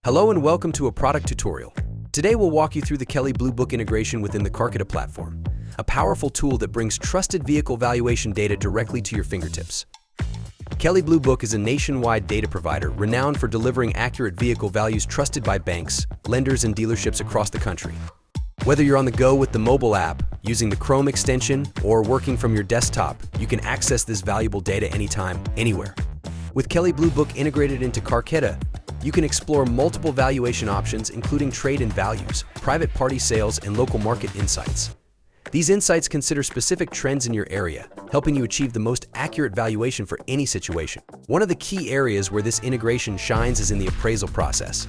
Hello and welcome to a product tutorial. Today we'll walk you through the Kelley Blue Book integration within the Carketa platform, a powerful tool that brings trusted vehicle valuation data directly to your fingertips. Kelley Blue Book is a nationwide data provider renowned for delivering accurate vehicle values trusted by banks, lenders, and dealerships across the country. Whether you're on the go with the mobile app, using the Chrome extension, or working from your desktop, you can access this valuable data anytime, anywhere. With Kelley Blue Book integrated into Carketa, you can explore multiple valuation options including trade-in values, private party sales, and local market insights. These insights consider specific trends in your area, helping you achieve the most accurate valuation for any situation. One of the key areas where this integration shines is in the appraisal process.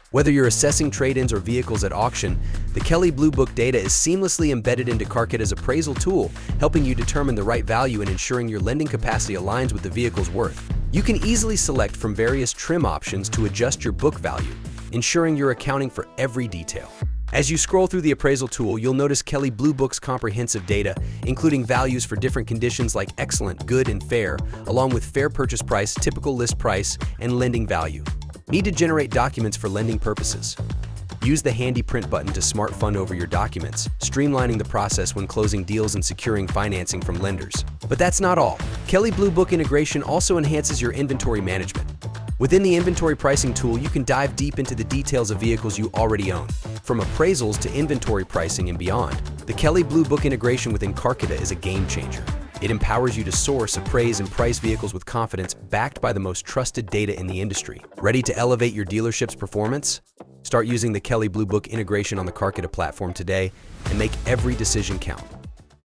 Whether you're assessing trade-ins or vehicles at auction, the Kelley Blue Book data is seamlessly embedded into Carketa's appraisal tool, helping you determine the right value and ensuring your lending capacity aligns with the vehicle's worth. You can easily select from various trim options to adjust your book value, ensuring you're accounting for every detail. As you scroll through the appraisal tool, you'll notice Kelley Blue Book's comprehensive data, including values for different conditions like excellent, good, and fair, along with fair purchase price, typical list price, and lending value. Need to generate documents for lending purposes? Use the handy print button to smart fund over your documents, streamlining the process when closing deals and securing financing from lenders. But that's not all. Kelley Blue Book integration also enhances your inventory management. Within the inventory pricing tool, you can dive deep into the details of vehicles you already own. From appraisals to inventory pricing and beyond, the Kelley Blue Book integration within Carketa is a game changer. It empowers you to source, appraise, and price vehicles with confidence, backed by the most trusted data in the industry. Ready to elevate your dealership's performance? Start using the Kelley Blue Book integration on the Carketa platform today and make every decision count.